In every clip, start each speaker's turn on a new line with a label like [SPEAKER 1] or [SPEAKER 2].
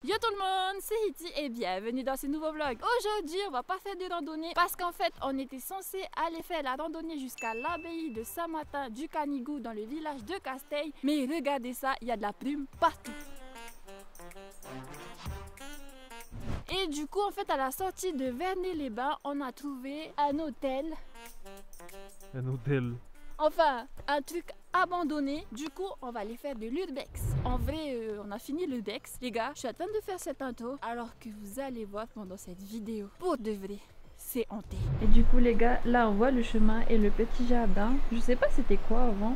[SPEAKER 1] Yo tout le monde, c'est Hitty et bienvenue dans ce nouveau vlog. Aujourd'hui, on va pas faire de randonnée parce qu'en fait, on était censé aller faire la randonnée jusqu'à l'abbaye de Saint-Martin du Canigou dans le village de Casteil. Mais regardez ça, il y a de la plume partout. Et du coup, en fait, à la sortie de Vernet-les-Bains, on a trouvé un hôtel.
[SPEAKER 2] Un hôtel.
[SPEAKER 1] Enfin, un truc abandonné. Du coup, on va aller faire de l'urbex. En vrai, on a fini l'urbex. Les gars, je suis en train de faire cette intro alors que vous allez voir pendant cette vidéo. Pour de vrai, c'est hanté. Et du coup, les gars, là, on voit le chemin et le petit jardin. Je sais pas c'était quoi avant.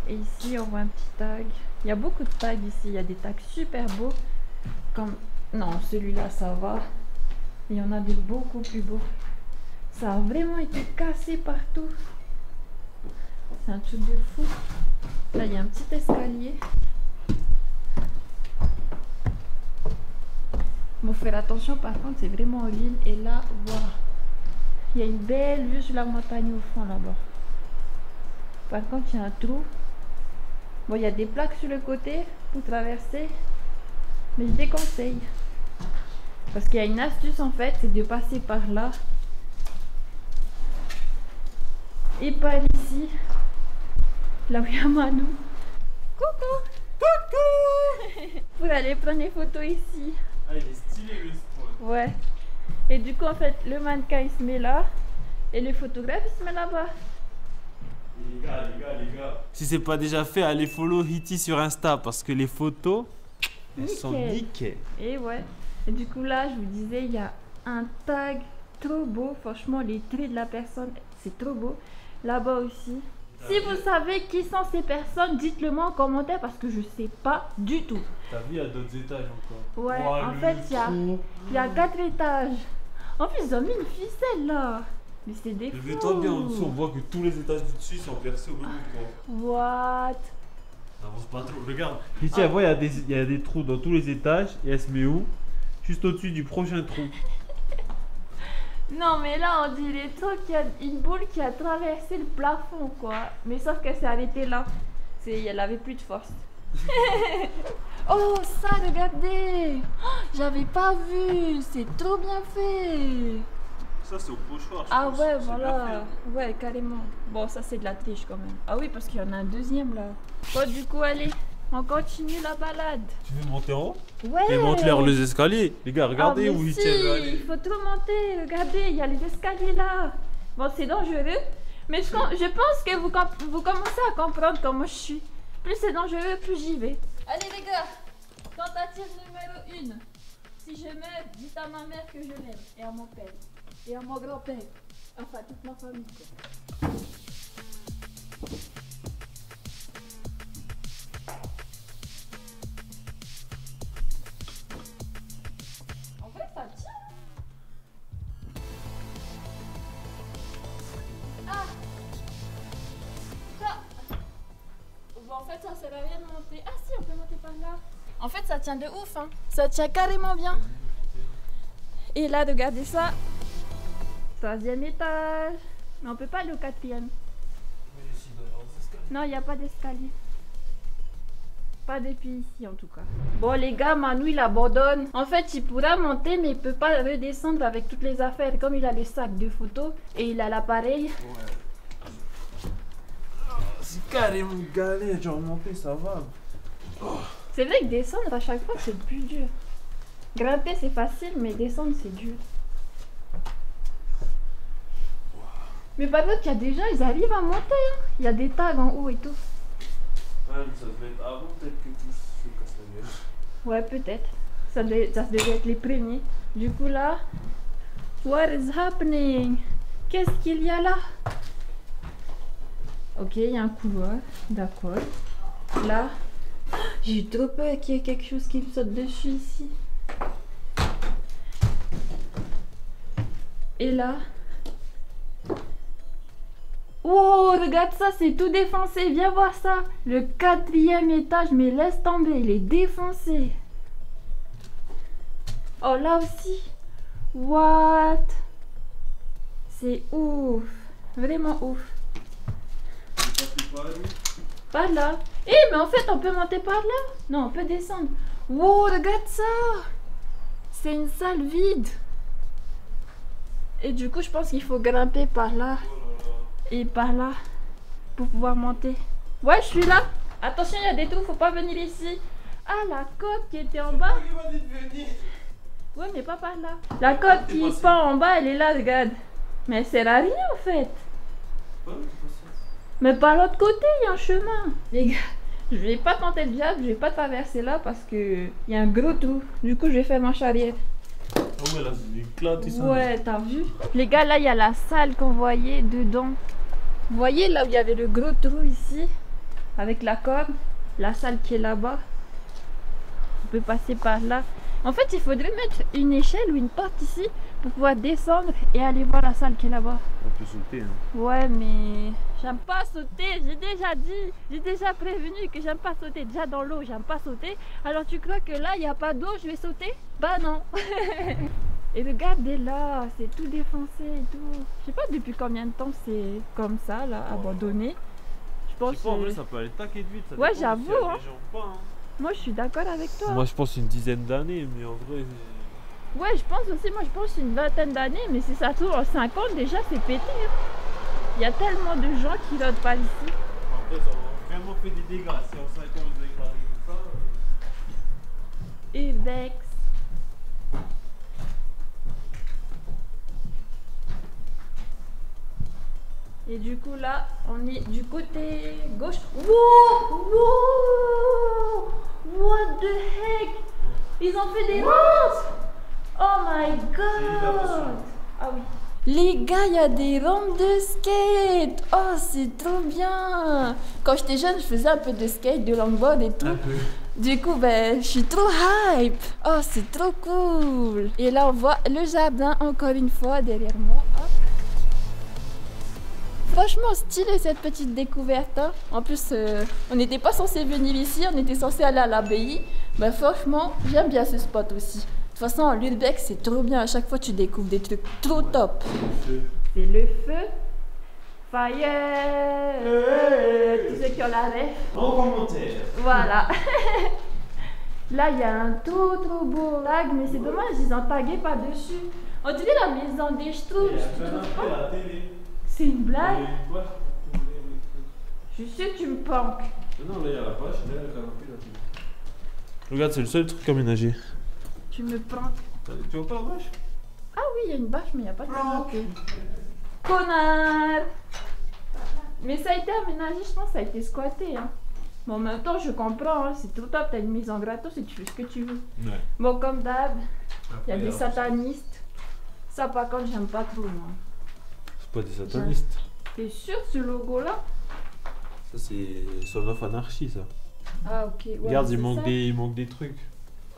[SPEAKER 1] Et ici, on voit un petit tag. Il y a beaucoup de tags ici. Il y a des tags super beaux. Comme... Non, celui-là, ça va. Il y en a des beaucoup plus beaux. Ça a vraiment été cassé partout. C'est un truc de fou. Là, il y a un petit escalier. Bon, faire attention, par contre, c'est vraiment en ville. Et là, voilà. Il y a une belle vue sur la montagne au fond, là-bas. Par contre, il y a un trou. Bon, il y a des plaques sur le côté pour traverser. Mais je déconseille. Parce qu'il y a une astuce, en fait, c'est de passer par là. Et par ici. Là où il y a Manu. Coucou! Coucou! Pour aller prendre des photos ici.
[SPEAKER 2] Ah, il est stylé le spot.
[SPEAKER 1] Ouais. Et du coup, en fait, le mannequin il se met là. Et le photographe il se met là-bas.
[SPEAKER 2] Les gars. Si c'est pas déjà fait, allez follow Hitty sur Insta parce que les photos, elles sont nickel.
[SPEAKER 1] Et ouais. Et du coup, là, je vous disais, il y a un tag trop beau. Franchement, les traits de la personne, c'est trop beau. Là-bas aussi. Si vous savez qui sont ces personnes, dites-le moi en commentaire parce que je sais pas du tout.
[SPEAKER 2] T'as vu, il y a d'autres étages encore.
[SPEAKER 1] Ouais,
[SPEAKER 2] Wow,
[SPEAKER 1] en fait, il y a 4 étages. En plus, ils ont mis une ficelle là. Mais c'est des fous.
[SPEAKER 2] Mais toi bien en dessous, on voit que tous les étages du dessus sont percés au même endroit.
[SPEAKER 1] What?
[SPEAKER 2] N'avance pas trop, regarde. Hitty, elle voit, il y a des trous dans tous les étages et elle se met où? Juste au-dessus du prochain trou.
[SPEAKER 1] Non, mais là, on dirait trop qu'il y a une boule qui a traversé le plafond, quoi. Mais sauf qu'elle s'est arrêtée là. Elle avait plus de force. Oh, ça, regardez! Oh, j'avais pas vu. C'est trop bien fait.
[SPEAKER 2] Ça, c'est au pochoir.
[SPEAKER 1] Ah ouais, voilà. Ouais, carrément. Bon, ça, c'est de la triche quand même. Ah oui, parce qu'il y en a un deuxième là. Bon, du coup, allez, on continue la balade.
[SPEAKER 2] Tu veux monter en haut?
[SPEAKER 1] Ouais.
[SPEAKER 2] Mais monte-leur les escaliers. Les gars, regardez où Hitty veut aller.
[SPEAKER 1] Il faut trop monter. Regardez, il y a les escaliers là. Bon, c'est dangereux. Mais je pense que vous commencez à comprendre comment je suis. Plus c'est dangereux, plus j'y vais. Allez les gars, tentative numéro 1. Si je meurs, dites à ma mère que je l'aime. Et à mon père. Et à mon grand-père. Enfin, toute ma famille quoi. En fait, ça tient. Ah! Ça! Bon, en fait, ça sert à rien de monter. Ah si, on peut monter par là. En fait, ça tient de ouf, hein. Ça tient carrément bien. Et là, regardez ça. 3e étage. Mais on peut pas aller au 4e. Non, il n'y a pas d'escalier. Pas depuis ici en tout cas. Bon les gars, Manu il abandonne. En fait il pourra monter mais il peut pas redescendre avec toutes les affaires. Comme il a le sac de photos et il a l'appareil.
[SPEAKER 2] Ouais. C'est carrément une galère, genre monter ça va. Oh.
[SPEAKER 1] C'est vrai que descendre à chaque fois c'est plus dur. Grimper c'est facile mais descendre c'est dur. Mais par contre il y a des gens, ils arrivent à monter hein. Il y a des tags en haut et tout.
[SPEAKER 2] Ouais, mais ça devait être avant peut-être que tout se casse la gueule.
[SPEAKER 1] Ouais, peut-être. Ça devait être les premiers. Du coup là, what is happening? Qu'est-ce qu'il y a là? Ok, il y a un couloir. D'accord. Là, j'ai eu trop peur qu'il y ait quelque chose qui me saute dessus ici. Et là... Oh, regarde ça, c'est tout défoncé. Viens voir ça. Le 4e étage, mais laisse tomber, il est défoncé. Oh, là aussi. What? C'est ouf. Vraiment ouf. Par là. Eh, mais en fait, on peut monter par là. Non, on peut descendre. Wow, regarde ça. C'est une salle vide. Et du coup, je pense qu'il faut grimper par là et par là pour pouvoir monter. Ouais, je suis là. Attention, il y a des trous, faut pas venir ici. Ah, la côte qui était en bas. Ouais, mais pas par là. La côte qui pend en bas, elle est là, regarde. Mais elle sert à rien en fait. Mais par l'autre côté, il y a un chemin. Les gars, je vais pas tenter le diable, je vais pas traverser là parce que il y a un gros trou. Du coup, je vais faire marche arrière.
[SPEAKER 2] Ah ouais, là, c'est éclaté ça.
[SPEAKER 1] Ouais, t'as vu? Les gars, là, il y a la salle qu'on voyait dedans. Vous voyez là où il y avait le gros trou ici, avec la corde, la salle qui est là-bas. On peut passer par là. En fait, il faudrait mettre une échelle ou une porte ici pour pouvoir descendre et aller voir la salle qui est là-bas.
[SPEAKER 2] On peut sauter. Hein.
[SPEAKER 1] Ouais, mais j'aime pas sauter. J'ai déjà dit, j'ai déjà prévenu que j'aime pas sauter. Déjà dans l'eau, j'aime pas sauter. Alors tu crois que là, il n'y a pas d'eau, je vais sauter? Bah non. Et regardez là, c'est tout défoncé et tout. Je sais pas depuis combien de temps c'est comme ça, là, abandonné. Je pense
[SPEAKER 2] que... en vrai, ça peut aller taquer de vite. Ça
[SPEAKER 1] ouais, j'avoue. Hein.
[SPEAKER 2] Pas, hein.
[SPEAKER 1] Moi, je suis d'accord avec toi.
[SPEAKER 2] Moi, je pense une dizaine d'années, mais en vrai...
[SPEAKER 1] Ouais, je pense aussi, moi, je pense une vingtaine d'années. Mais si ça tourne en 50, déjà, c'est pété. Hein. Il y a tellement de gens qui rôdent pas ici.
[SPEAKER 2] Après, ça a vraiment fait des dégâts. Si en 5 ans, vous avez gardé tout ça...
[SPEAKER 1] Urbex. Et du coup là, on est du côté gauche. Wow! Wow! What the heck? Ils ont fait des rampes! Oh my god! Ah oui. Les gars, il y a des rampes de skate! Oh, c'est trop bien! Quand j'étais jeune, je faisais un peu de skate, de longboard et tout. Du coup, ben, je suis trop hype! Oh, c'est trop cool! Et là, on voit le jardin encore une fois derrière moi. Hop. Franchement stylé cette petite découverte. Hein. En plus, on n'était pas censé venir ici, on était censé aller à l'abbaye. Mais franchement, j'aime bien ce spot aussi. De toute façon, l'Urbex, c'est trop bien. À chaque fois, tu découvres des trucs trop top. C'est le feu. Fire. Tous ceux qui ont la ref.
[SPEAKER 2] En commentaire.
[SPEAKER 1] Voilà. Là, il y a un trop beau lac, mais c'est dommage, ils ont tagué par-dessus. On dirait la maison des Schtroumpfs. C'est une blague? Je suis sûre que tu me panques.
[SPEAKER 2] Non, là il y a la vache, là il y a le canapé là. Regarde, c'est le seul truc aménagé.
[SPEAKER 1] Tu me panques.
[SPEAKER 2] Tu vois pas la vache?
[SPEAKER 1] Ah oui, il y a une vache, mais il n'y a pas de canapé. Connard! Mais ça a été aménagé, je pense, ça a été squatté. Hein. Bon, en même temps, je comprends, hein, c'est tout top, t'as une maison gratos et tu fais ce que tu veux. Ouais. Bon, comme d'hab, il y a des satanistes. Ça, par contre, j'aime pas trop, moi.
[SPEAKER 2] Pas des satanistes.
[SPEAKER 1] T'es sûr ce logo là?
[SPEAKER 2] Ça c'est Son of Anarchy ça.
[SPEAKER 1] Ah ok. Ouais,
[SPEAKER 2] regarde, il manque des trucs.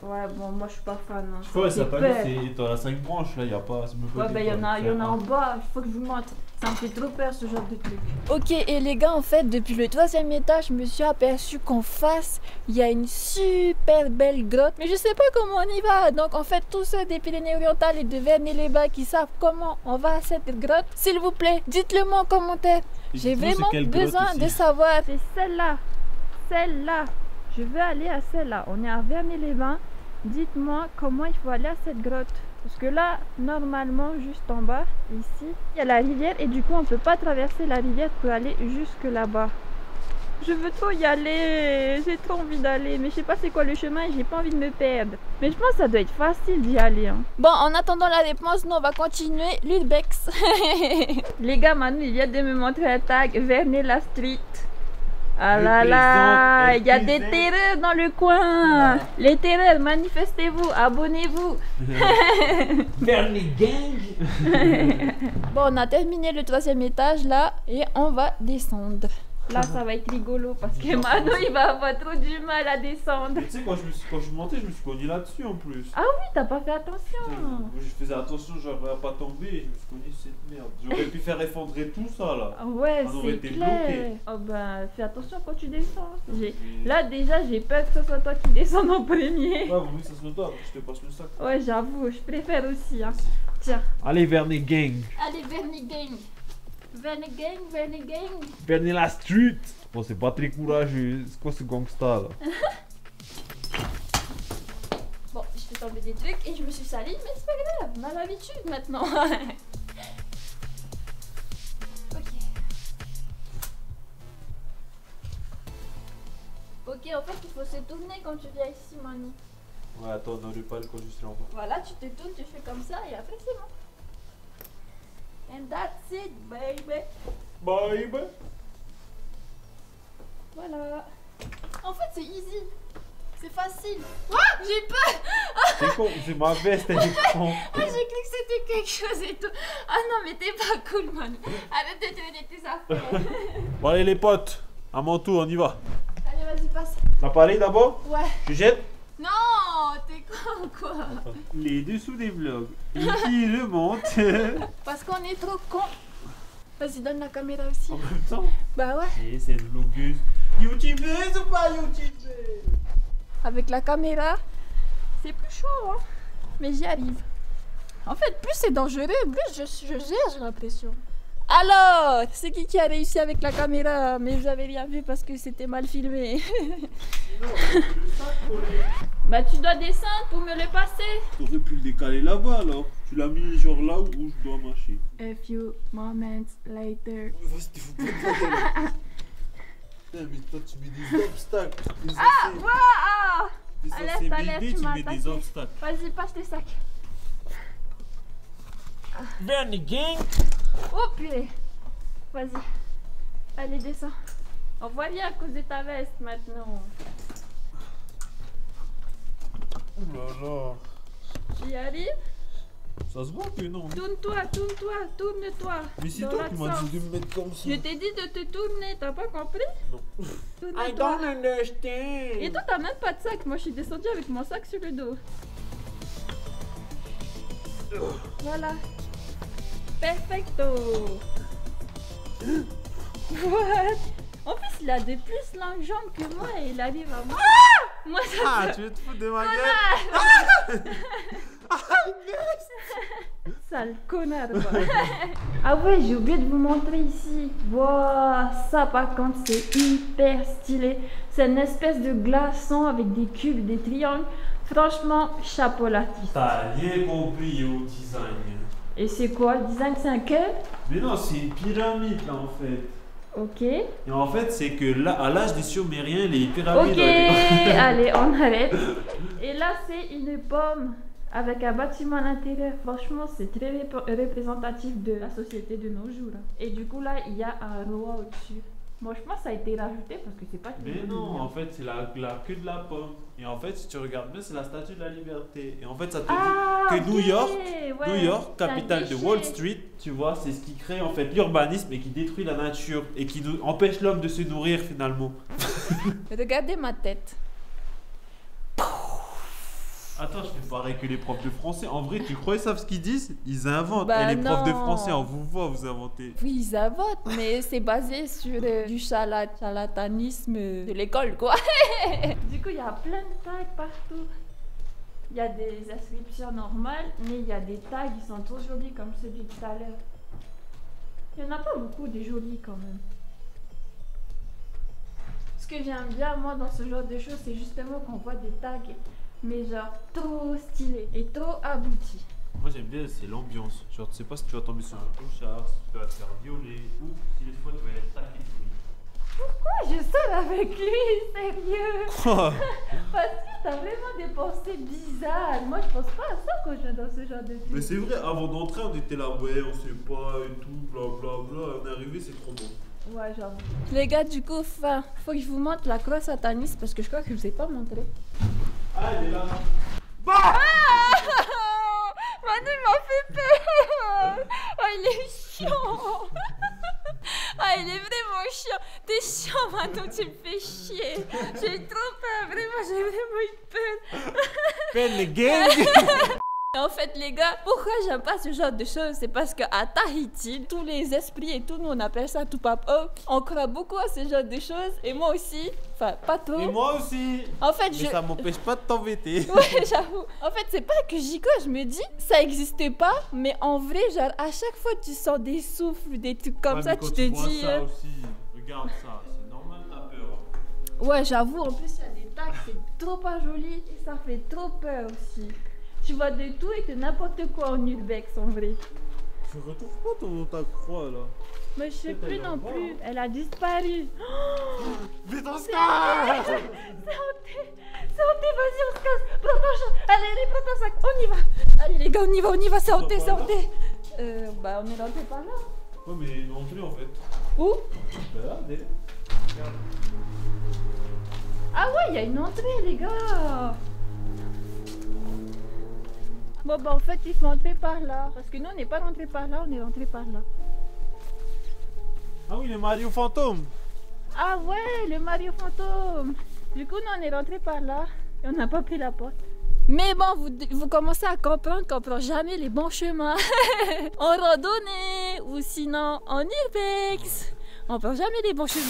[SPEAKER 1] Ouais bon moi je suis pas fan. Hein.
[SPEAKER 2] Je crois que satanistes t'as 5 branches là, il y a pas.
[SPEAKER 1] Ouais bah il y en a en bas, il faut que je vous montre. Ça me fait trop peur ce genre de truc. Ok et les gars en fait depuis le 3e étage je me suis aperçu qu'en face il y a une super belle grotte. Mais je sais pas comment on y va. Donc en fait tous ceux des Pyrénées-Orientales et de Vernet-les-Bains qui savent comment on va à cette grotte, s'il vous plaît dites-le moi en commentaire. J'ai vraiment besoin de savoir. C'est celle-là. Celle-là. Je veux aller à celle-là. On est à Vernet-les-Bains. Dites-moi comment il faut aller à cette grotte. Parce que là, normalement, juste en bas, ici, il y a la rivière et du coup, on ne peut pas traverser la rivière pour aller jusque là-bas. Je veux trop y aller. J'ai trop envie d'aller. Mais je sais pas c'est quoi le chemin et j'ai pas envie de me perdre. Mais je pense que ça doit être facile d'y aller. Hein. Bon, en attendant la réponse, nous, on va continuer l'Urbex. Les gars, Manu, il vient de me montrer un tag Vernet la Street. Ah là là, il y a des terreurs dans le coin. Les terreurs, manifestez-vous, abonnez-vous.
[SPEAKER 2] Vernet Gang.
[SPEAKER 1] Bon, on a terminé le 3e étage là et on va descendre. Là, ça va être rigolo parce que Mano, il va avoir trop du mal à descendre.
[SPEAKER 2] Tu sais, quand je montais, je me suis cogné là-dessus en plus.
[SPEAKER 1] Ah oui, t'as pas fait attention.
[SPEAKER 2] Je faisais attention, j'aurais pas tombé et je me suis cogné sur cette merde. J'aurais pu faire effondrer tout ça là.
[SPEAKER 1] Ouais, c'est clair. Oh ben, fais attention quand tu descends. Là, déjà, j'ai peur que ce soit toi qui descende en premier.
[SPEAKER 2] Ouais, vaut mieux que ça soit toi, je te passe le sac.
[SPEAKER 1] Ouais, j'avoue, je préfère aussi. Hein. Tiens.
[SPEAKER 2] Allez, Vernet Gang.
[SPEAKER 1] Allez, Vernet Gang. Vernet Gang, Vernet Gang.
[SPEAKER 2] Vernet la Street. Bon, c'est pas très courageux. C'est quoi ce gangsta là?
[SPEAKER 1] Bon, je fais tombé des trucs et je me suis salie, mais c'est pas grave, on a l'habitude maintenant. Ok, en fait, il faut se tourner quand tu viens ici, Mani.
[SPEAKER 2] Ouais, attends, n'enlève pas le col juste là en bas.
[SPEAKER 1] Voilà, tu te tournes, tu fais comme ça et après c'est bon. And that's it, baby.
[SPEAKER 2] Baby.
[SPEAKER 1] Voilà. En fait, c'est easy. C'est facile. Ah, j'ai peur.
[SPEAKER 2] C'est con, c'est ma veste, elle est con.
[SPEAKER 1] Ah, j'ai cru que c'était quelque chose et tout. Ah non, mais t'es pas cool, man. Arrête de traîner tes affaires.
[SPEAKER 2] Bon, allez, les potes, à mon tour, on y va.
[SPEAKER 1] Allez, vas-y, passe.
[SPEAKER 2] L'appareil d'abord?
[SPEAKER 1] Ouais.
[SPEAKER 2] Tu jettes?
[SPEAKER 1] Non, t'es con ou quoi?
[SPEAKER 2] Les dessous des vlogs. Et qui le monte?
[SPEAKER 1] Parce qu'on est trop con. Vas-y, donne la caméra aussi.
[SPEAKER 2] En même temps?
[SPEAKER 1] Bah ouais.
[SPEAKER 2] Et c'est une vlogueuse. YouTubeuse ou pas YouTubeuse?
[SPEAKER 1] Avec la caméra, c'est plus chaud, hein. Mais j'y arrive. En fait, plus c'est dangereux, plus je gère, j'ai l'impression. Alors, c'est qui a réussi avec la caméra? Mais vous avez rien vu parce que c'était mal filmé.
[SPEAKER 2] Sinon, le sac collé.
[SPEAKER 1] Bah tu dois descendre pour me le passer.
[SPEAKER 2] T'aurais pu le décaler là-bas alors. Tu l'as mis genre là où je dois marcher.
[SPEAKER 1] A few moments later.
[SPEAKER 2] Vas-y, faut pas te là. Putain, mais toi tu mets des obstacles.
[SPEAKER 1] Ah, waouh!
[SPEAKER 2] T'es
[SPEAKER 1] Allez,
[SPEAKER 2] censé
[SPEAKER 1] allez,
[SPEAKER 2] m'aider,
[SPEAKER 1] tu
[SPEAKER 2] tu
[SPEAKER 1] m'as
[SPEAKER 2] mets des
[SPEAKER 1] attaqué.
[SPEAKER 2] obstacles.
[SPEAKER 1] Vas-y, passe tes sacs.
[SPEAKER 2] Bernie gang.
[SPEAKER 1] Oh purée. Vas-y. Allez, descends. On voit rien à cause de ta veste maintenant.
[SPEAKER 2] Ouh là là.
[SPEAKER 1] Tu y arrives?
[SPEAKER 2] Ça se voit que non.
[SPEAKER 1] Tourne-toi, tourne-toi, tourne-toi.
[SPEAKER 2] Mais c'est
[SPEAKER 1] Dans
[SPEAKER 2] toi qui
[SPEAKER 1] l'autre
[SPEAKER 2] m'as
[SPEAKER 1] sens.
[SPEAKER 2] dit de me mettre comme ça.
[SPEAKER 1] Je t'ai dit de te tourner, t'as pas compris?
[SPEAKER 2] Non. I
[SPEAKER 1] Tourne-toi.
[SPEAKER 2] don't understand.
[SPEAKER 1] Et toi, t'as même pas de sac. Moi, je suis descendue avec mon sac sur le dos. Voilà. Perfecto. What? En plus, il a des plus longues jambes que moi et il arrive à moi. Moi, ça
[SPEAKER 2] Ah,
[SPEAKER 1] se-
[SPEAKER 2] tu veux te foutre de ma gueule?
[SPEAKER 1] Sale connard, quoi. Ah ouais, j'ai oublié de vous montrer ici. Wow, ça par contre, c'est hyper stylé. C'est une espèce de glaçon avec des cubes, des triangles. Franchement, chapeau l'artiste.
[SPEAKER 2] T'as rien compris au design.
[SPEAKER 1] Et c'est quoi? Le design, c'est un cœur?
[SPEAKER 2] Mais non, c'est une pyramide là en fait.
[SPEAKER 1] Ok.
[SPEAKER 2] Et en fait, c'est que là, à l'âge des Sumériens, les pyramides
[SPEAKER 1] Ok,
[SPEAKER 2] ont été...
[SPEAKER 1] allez, on arrête. Et là, c'est une pomme avec un bâtiment à l'intérieur. Franchement, c'est très représentatif de la société de nos jours. Et du coup, là, il y a un roi au-dessus. Moi, je pense que ça a été rajouté parce que c'est pas...
[SPEAKER 2] Mais non, en fait, c'est la queue de la pomme. Et en fait, si tu regardes bien, c'est la statue de la liberté. Et en fait, ça te dit que
[SPEAKER 1] ok,
[SPEAKER 2] New York,
[SPEAKER 1] ouais,
[SPEAKER 2] New York,
[SPEAKER 1] c'est un
[SPEAKER 2] capitale de
[SPEAKER 1] déchet.
[SPEAKER 2] Wall Street, tu vois, c'est ce qui crée en fait l'urbanisme et qui détruit la nature et qui empêche l'homme de se nourrir finalement.
[SPEAKER 1] Regardez ma tête.
[SPEAKER 2] Attends, je fais pareil que les profs de français. En vrai, tu crois ils savent ce qu'ils disent? Ils inventent.
[SPEAKER 1] Bah
[SPEAKER 2] et les profs de
[SPEAKER 1] non.
[SPEAKER 2] français, on vous voit, vous inventez.
[SPEAKER 1] Oui, ils inventent, mais c'est basé sur du charlatanisme de l'école, quoi. Du coup, il y a plein de tags partout. Il y a des inscriptions normales, mais il y a des tags qui sont trop jolis, comme celui de tout à l'heure. Il n'y en a pas beaucoup des jolis, quand même. Ce que j'aime bien, moi, dans ce genre de choses, c'est justement qu'on voit des tags, mais genre trop stylés et trop aboutis.
[SPEAKER 2] Moi j'aime bien, c'est l'ambiance. Genre, tu sais pas si tu vas tomber sur un clochard, si tu vas te faire violer, ou si des fois tu vas être taqué de lui.
[SPEAKER 1] Pourquoi je sors avec lui, sérieux?
[SPEAKER 2] Quoi?
[SPEAKER 1] Parce que t'as vraiment des pensées bizarres. Moi, je pense pas à ça quand je viens dans ce genre de film.
[SPEAKER 2] Mais c'est vrai, avant d'entrer, on était là, ouais, on sait pas et tout, blablabla. On est arrivé, c'est trop bon.
[SPEAKER 1] Ouais, j'avoue. Les gars, du coup, faut que je vous montre la croix sataniste parce que je crois que je vous ai pas montré.
[SPEAKER 2] Ah, il est là.
[SPEAKER 1] Manu m'a fait peur. Oh, il est chiant. Ah, il est vraiment chiant. T'es chiant, Manu, tu me fais chier. J'ai eu trop peur, vraiment, j'ai vraiment eu peur.
[SPEAKER 2] Fais les gang.
[SPEAKER 1] En fait, les gars, pourquoi j'aime pas ce genre de choses? C'est parce qu'à Tahiti, tous les esprits et tout, nous on appelle ça tout papa. On croit beaucoup à ce genre de choses. Et moi aussi, enfin, pas trop.
[SPEAKER 2] Et moi aussi.
[SPEAKER 1] En fait,
[SPEAKER 2] Mais ça m'empêche pas de t'embêter.
[SPEAKER 1] Ouais, j'avoue. En fait, c'est pas que j'y crois, je me dis, ça existait pas, mais en vrai, genre, à chaque fois, tu sens des souffles, des trucs comme
[SPEAKER 2] Ouais,
[SPEAKER 1] ça,
[SPEAKER 2] mais
[SPEAKER 1] tu
[SPEAKER 2] quand
[SPEAKER 1] te
[SPEAKER 2] vois
[SPEAKER 1] dis.
[SPEAKER 2] ça aussi, regarde ça, c'est normal, t'as peur.
[SPEAKER 1] Ouais, j'avoue, en plus, il y a des tags, c'est trop pas joli et ça fait trop peur aussi. Tu vois de tout et de n'importe quoi en urbex en vrai.
[SPEAKER 2] Je retrouve pas ta croix là.
[SPEAKER 1] Mais je sais plus non plus. Elle a disparu.
[SPEAKER 2] Vite, on se
[SPEAKER 1] C'est hanté, vas-y, on se casse. Prends ton sac. Allez, prends ton sac. On y va. Allez, les gars, on y va, c'est hanté, c'est hanté. Bah, on est rentré par là.
[SPEAKER 2] Ouais, mais non plus en fait.
[SPEAKER 1] Où?
[SPEAKER 2] Bah là, regarde.
[SPEAKER 1] Ah ouais, il y a une entrée, les gars. Bon, bah, en fait, il faut entrer par là. Parce que nous, on n'est pas rentré par là, on est rentré par là.
[SPEAKER 2] Ah oui, le Mario fantôme.
[SPEAKER 1] Ah ouais, le Mario fantôme. Du coup, nous, on est rentré par là et on n'a pas pris la porte. Mais bon, vous commencez à comprendre qu'on prend jamais les bons chemins. En randonnée ou sinon en urbex. On prend jamais les bons chemins.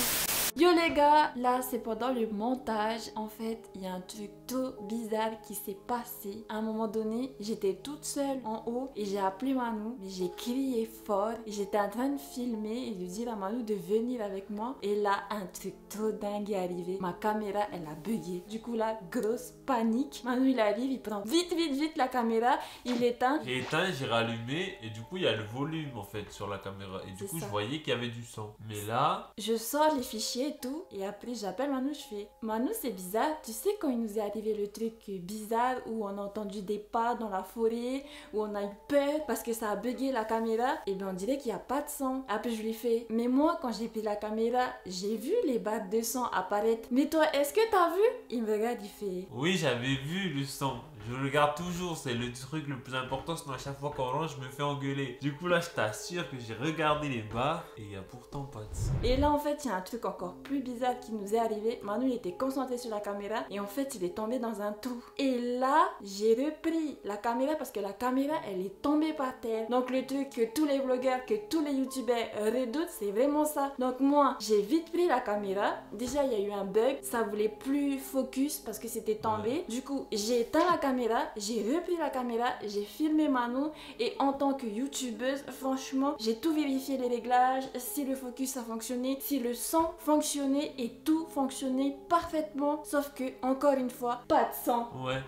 [SPEAKER 1] Yo les gars, là c'est pendant le montage. En fait, il y a un truc tout bizarre qui s'est passé. À un moment donné, j'étais toute seule en haut et j'ai appelé Manu, mais j'ai crié fort et j'étais en train de filmer et de dire à Manu de venir avec moi. Et là, un truc trop dingue est arrivé. Ma caméra, elle a bugué. Du coup là, grosse panique. Manu il arrive, il prend vite la caméra, il éteint.
[SPEAKER 2] J'ai éteint, j'ai rallumé et du coup il y a le volume en fait sur la caméra et du coup je voyais qu'il y avait du sang. Mais là,
[SPEAKER 1] je sors les fichiers et tout et après j'appelle Manu, je fais Manu, c'est bizarre, tu sais quand il nous est arrivé le truc bizarre où on a entendu des pas dans la forêt, où on a eu peur parce que ça a bugué la caméra, et bien on dirait qu'il n'y a pas de sang. Après je lui fais mais moi quand j'ai pris la caméra j'ai vu les barres de sang apparaître, mais toi est-ce que t'as vu? Il me regarde, il fait
[SPEAKER 2] oui, j'avais vu le sang. Je le regarde toujours, c'est le truc le plus important, sinon à chaque fois qu'on range, je me fais engueuler. Du coup là, je t'assure que j'ai regardé les barres et il n'y a pourtant pas de sang.
[SPEAKER 1] Et là en fait, il y a un truc encore plus bizarre qui nous est arrivé. Manu il était concentré sur la caméra et en fait, il est tombé dans un trou. Et là, j'ai repris la caméra parce que la caméra, elle est tombée par terre. Donc le truc que tous les vlogueurs, que tous les youtubeurs redoutent, c'est vraiment ça. Donc moi, j'ai vite pris la caméra. Déjà, il y a eu un bug, ça voulait plus focus parce que c'était tombé. Ouais. Du coup, j'ai éteint la caméra. J'ai repris la caméra, j'ai filmé Manu et en tant que youtubeuse, franchement, j'ai tout vérifié les réglages, si le focus a fonctionné, si le son fonctionnait et tout fonctionnait parfaitement, sauf que, encore une fois, pas de sang.
[SPEAKER 2] Ouais.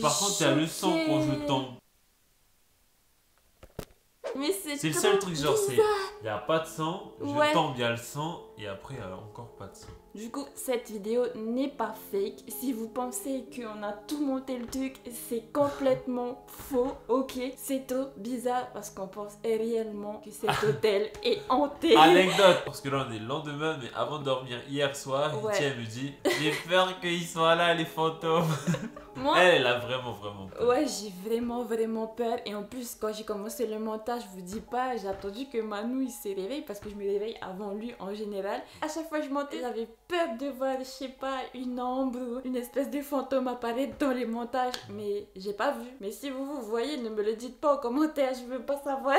[SPEAKER 2] Par contre, il y a le sang quand je tombe.
[SPEAKER 1] Mais c'est
[SPEAKER 2] le seul truc, genre, c'est il n'y a pas de sang, je tombe, il y a le sang et après, il n'y a encore pas de sang.
[SPEAKER 1] Du coup, cette vidéo n'est pas fake. Si vous pensez qu'on a tout monté le truc, c'est complètement faux, ok? C'est trop bizarre parce qu'on pense réellement que cet hôtel est hanté.
[SPEAKER 2] Anecdote, parce que là on est le lendemain, mais avant de dormir hier soir, Itiel me dit j'ai peur qu'ils soient là, les fantômes. Moi, elle a vraiment peur.
[SPEAKER 1] Ouais, j'ai vraiment peur. Et en plus, quand j'ai commencé le montage, je vous dis pas, j'ai attendu que Manu il se réveille parce que je me réveille avant lui en général. À chaque fois que je montais, j'avais peur de voir, je sais pas, une ombre, une espèce de fantôme apparaître dans les montages. Mais j'ai pas vu. Mais si vous voyez, ne me le dites pas en commentaire, je veux pas savoir.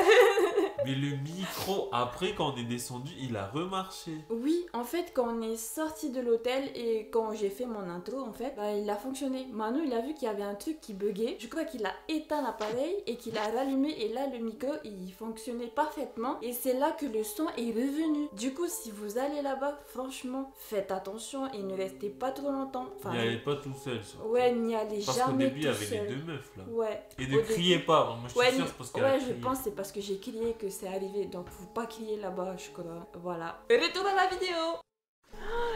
[SPEAKER 2] Mais le micro, après quand on est descendu, il a remarché.
[SPEAKER 1] Oui, en fait, quand on est sorti de l'hôtel et quand j'ai fait mon intro, en fait, bah, il a fonctionné. Manu, il a vu qu'il y avait un truc qui buguait. Je crois qu'il a éteint l'appareil et qu'il a rallumé et là, le micro, il fonctionnait parfaitement. Et c'est là que le son est revenu. Du coup, si vous allez là-bas, franchement, faites attention et ne restez pas trop longtemps. Enfin,
[SPEAKER 2] n'y allez pas tout seul. Surtout.
[SPEAKER 1] Ouais, n'y allez
[SPEAKER 2] parce
[SPEAKER 1] jamais
[SPEAKER 2] tout seul. Parce qu'au début, il y avait les deux meufs là.
[SPEAKER 1] Ouais.
[SPEAKER 2] Et ne criez pas. Moi, je suis sûre, c'est parce qu'elle a crié.
[SPEAKER 1] Je pense c'est parce que j'ai crié que c'est arrivé. Donc, faut pas crier là-bas, je crois. Voilà. Retour à la vidéo.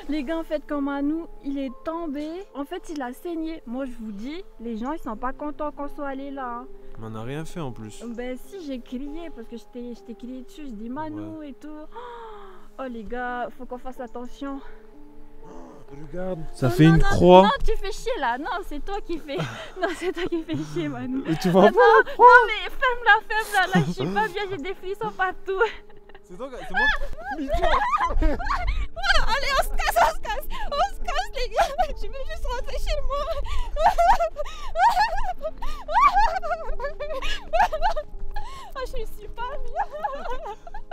[SPEAKER 1] Les gars, en fait, quand Manu, il est tombé, en fait, il a saigné. Moi, je vous dis, les gens, ils sont pas contents qu'on soit allé là. Hein.
[SPEAKER 2] Mais on n'a rien fait en plus.
[SPEAKER 1] Ben si, j'ai crié parce que je t'ai crié dessus. Je dis Manu et tout. Oh les gars, faut qu'on fasse attention.
[SPEAKER 2] Regarde, ça fait une croix.
[SPEAKER 1] Non, tu fais chier là. Non, c'est toi qui fais. Non, c'est toi qui fais chier, Manu.
[SPEAKER 2] Mais tu vois pas la croix.
[SPEAKER 1] Non, mais ferme-la. Là, je suis pas bien, j'ai des frissons partout.
[SPEAKER 2] C'est toi, c'est moi.
[SPEAKER 1] Allez, on se casse, les gars. Je veux juste rentrer chez moi. Oh, je suis pas bien.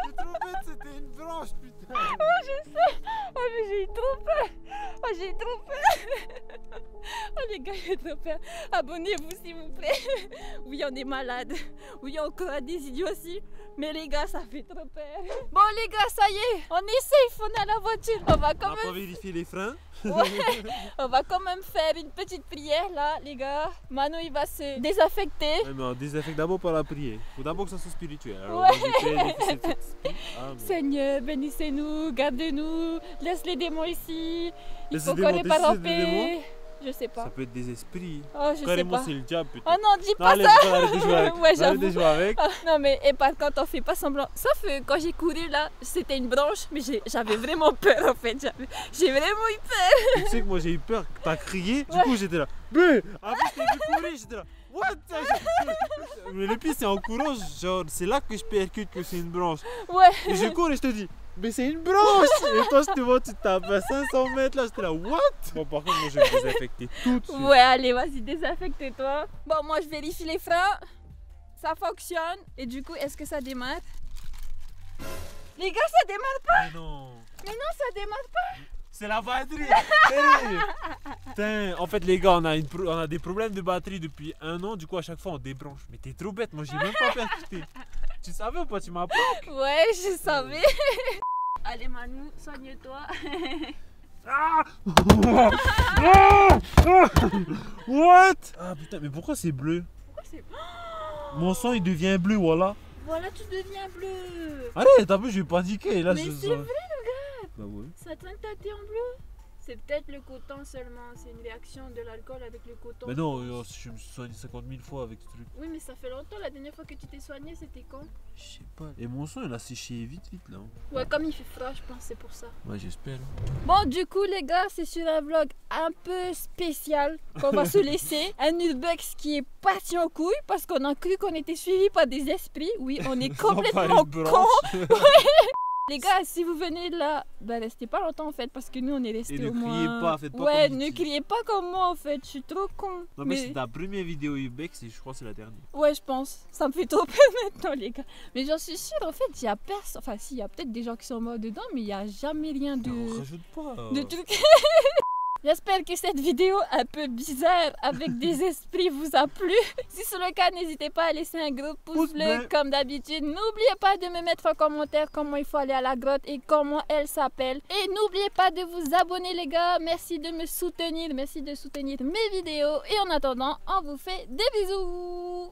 [SPEAKER 2] C'est trop bête, c'était une branche, putain.
[SPEAKER 1] Oh, je sais. Oh, mais j'ai eu trop peur. Oh, j'ai trop peur. Oh, les gars, il est trop peur. Abonnez-vous s'il vous plaît. Oui, on est malade. Oui, on croit des idiots aussi. Mais les gars, ça fait trop peur. Bon les gars, ça y est, on est safe, on est à la voiture. On va quand
[SPEAKER 3] On va
[SPEAKER 1] même...
[SPEAKER 3] pas vérifier les freins.
[SPEAKER 1] Ouais. On va quand même faire une petite prière là, les gars. Manu, il va se désaffecter.
[SPEAKER 3] Ouais, mais on désinfecte d'abord par la prière. Faut d'abord que ça soit spirituel. Alors,
[SPEAKER 1] Ouais.
[SPEAKER 3] moi, j'ai fait les fils et fils. Ah, mais-
[SPEAKER 1] Seigneur, bénissez-nous, gardez-nous, laisse les démons ici. Il
[SPEAKER 3] Laisse
[SPEAKER 1] faut
[SPEAKER 3] les
[SPEAKER 1] qu'on
[SPEAKER 3] démons,
[SPEAKER 1] répare en
[SPEAKER 3] laisse les démons.
[SPEAKER 1] paix. Je sais pas.
[SPEAKER 3] Ça peut être des esprits.
[SPEAKER 1] Oh, je sais
[SPEAKER 3] Carrément,
[SPEAKER 1] pas.
[SPEAKER 3] c'est le diable peut-être.
[SPEAKER 1] Oh non, dis
[SPEAKER 3] Non,
[SPEAKER 1] pas
[SPEAKER 3] allez,
[SPEAKER 1] ça.
[SPEAKER 3] arrête de jouer avec.
[SPEAKER 1] Ouais,
[SPEAKER 3] Arrête
[SPEAKER 1] j'avoue.
[SPEAKER 3] de jouer avec.
[SPEAKER 1] Ah, non mais et par contre on fait pas semblant. Sauf quand j'ai couru là, c'était une branche, mais j'avais vraiment peur en fait. J'ai vraiment eu peur.
[SPEAKER 3] Tu sais que moi j'ai eu peur, t'as crié, du
[SPEAKER 1] Ouais.
[SPEAKER 3] coup j'étais là. Mais après je t'ai vu courir, j'étais là. What? Mais le pire c'est en courant, genre c'est là que je percute que c'est une branche.
[SPEAKER 1] Ouais.
[SPEAKER 3] Et je cours et je te dis, mais c'est une branche! Et toi je te vois, tu tapes à 500 mètres là, j'étais là, what? Bon par contre moi je vais me désinfecter tout de suite.
[SPEAKER 1] Ouais, allez, vas-y, désinfecte-toi. Bon, moi je vérifie les freins. Ça fonctionne. Et du coup, est-ce que ça démarre? Les gars, ça démarre pas.
[SPEAKER 3] Mais non!
[SPEAKER 1] Mais non, ça démarre pas.
[SPEAKER 3] C'est la batterie! Sérieux. Putain, en fait les gars, on a des problèmes de batterie depuis 1 an, du coup à chaque fois on débranche. Mais t'es trop bête, moi j'ai même pas percuté. Tu savais ou pas? Tu m'as pas?
[SPEAKER 1] Ouais, je savais. Allez Manu, soigne-toi.
[SPEAKER 3] Ah! What? Ah putain, mais pourquoi c'est bleu?
[SPEAKER 1] Pourquoi c'est...
[SPEAKER 3] Mon sang il devient bleu, voilà.
[SPEAKER 1] Voilà, tu deviens bleu.
[SPEAKER 3] Allez, t'as vu, je vais paniquer. Là,
[SPEAKER 1] Mais
[SPEAKER 3] je...
[SPEAKER 1] c'est vrai, regarde.
[SPEAKER 3] Bah ouais.
[SPEAKER 1] Ça teint ta thé en bleu. C'est peut-être le coton seulement. C'est une réaction de l'alcool avec le coton.
[SPEAKER 3] Mais non, je me suis soigné 50 000 fois avec ce truc.
[SPEAKER 1] Oui, mais ça fait longtemps. La dernière fois que tu t'es soigné, c'était quand?
[SPEAKER 3] Je sais pas. Et mon sang il a séché vite là.
[SPEAKER 1] Ouais, comme il fait froid, je pense, c'est pour ça.
[SPEAKER 3] Ouais, j'espère.
[SPEAKER 1] Bon, du coup, les gars, c'est sur un vlog un peu spécial qu'on va se laisser. Un urbex qui est parti en couille parce qu'on a cru qu'on était suivi par des esprits. Oui, on est complètement con. Les gars, si vous venez là, bah restez pas longtemps en fait parce que nous on est restés
[SPEAKER 3] Et ne
[SPEAKER 1] au moins...
[SPEAKER 3] criez pas, faites pas
[SPEAKER 1] Ouais,
[SPEAKER 3] comme
[SPEAKER 1] ne
[SPEAKER 3] Vicky.
[SPEAKER 1] criez pas comme moi en fait, je suis trop con.
[SPEAKER 3] Non, mais c'est ta première vidéo Ubex et je crois que c'est la dernière.
[SPEAKER 1] Ouais, je pense. Ça me fait trop peur maintenant, les gars. Mais j'en suis sûre, en fait, il y a personne. Enfin, si, il y a peut-être des gens qui sont morts dedans, mais il n'y a jamais rien
[SPEAKER 3] Non,
[SPEAKER 1] de.
[SPEAKER 3] rajoute pas.
[SPEAKER 1] de truc. J'espère que cette vidéo un peu bizarre avec des esprits vous a plu. Si c'est le cas, n'hésitez pas à laisser un gros pouce bleu comme d'habitude. N'oubliez pas de me mettre en commentaire comment il faut aller à la grotte et comment elle s'appelle. Et n'oubliez pas de vous abonner les gars. Merci de me soutenir, merci de soutenir mes vidéos. Et en attendant, on vous fait des bisous.